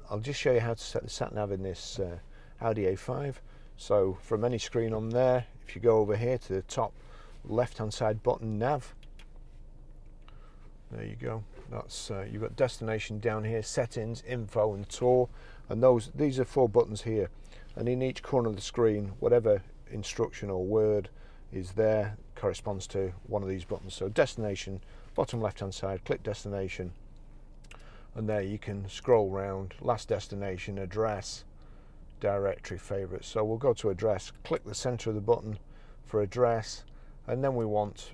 I'll just show you how to set the sat nav in this Audi A5. So from any screen on there, if you go over here to the top left hand side button, nav, there you go. That's you've got destination down here, settings, info and tour, and these are 4 buttons here, and in each corner of the screen whatever instruction or word is there corresponds to one of these buttons. So destination, bottom left hand side, click destination, and there you can scroll round, last destination, address, directory, favorites. So we'll go to address, click the center of the button for address, and then we want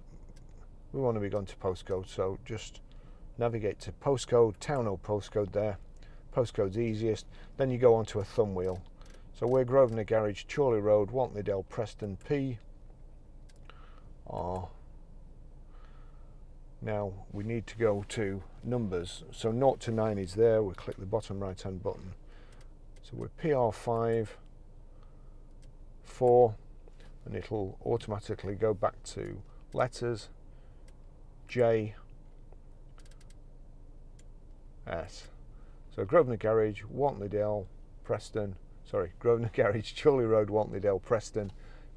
to be going to postcode, so just navigate to postcode, town or postcode there. Postcode's easiest. Then you go onto a thumb wheel. So we're Grosvenor Garage, Chorley Road, Wantley Dale, Preston, P. R. Now we need to go to numbers. So 0 to 9 is there. We'll click the bottom right hand button. So we're PR5 4, and it'll automatically go back to letters J S. So Grosvenor Garage, Wantley Dale, Preston, Grosvenor Garage, Chorley Road, Wantley Dale, Preston,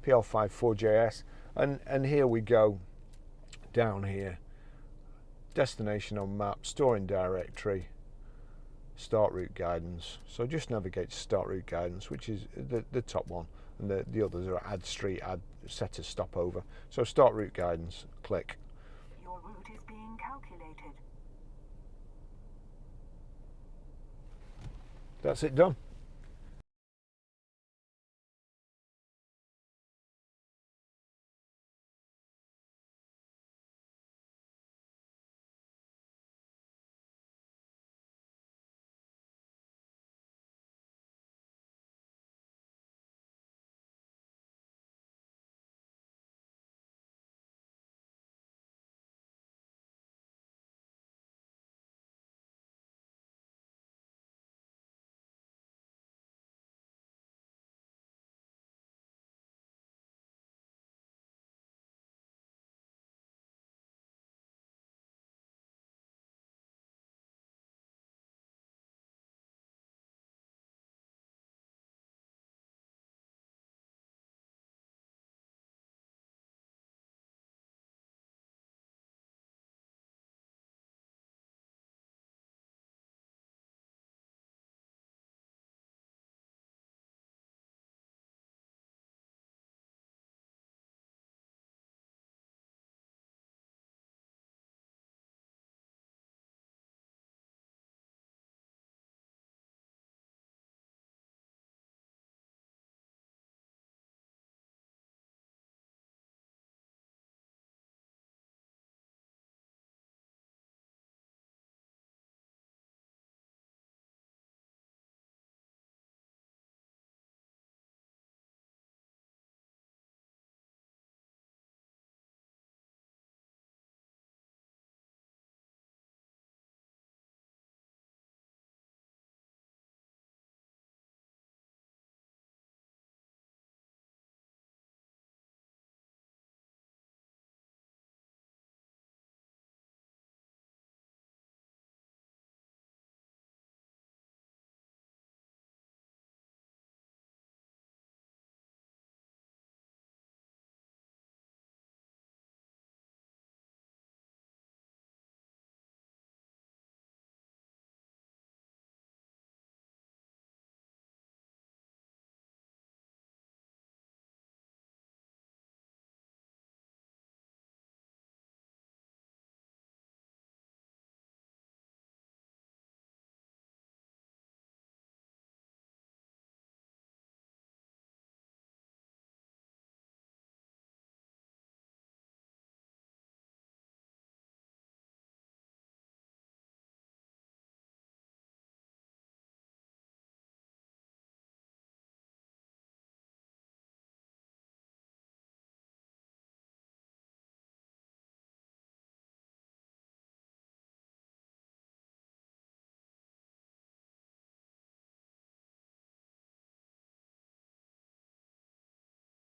PR5 4JS, and here we go down here. Destination on map, store in directory, start route guidance. So just navigate to start route guidance, which is the top one, and the others are add street, add set as stopover. So start route guidance, click. Your route is being calculated. That's it done.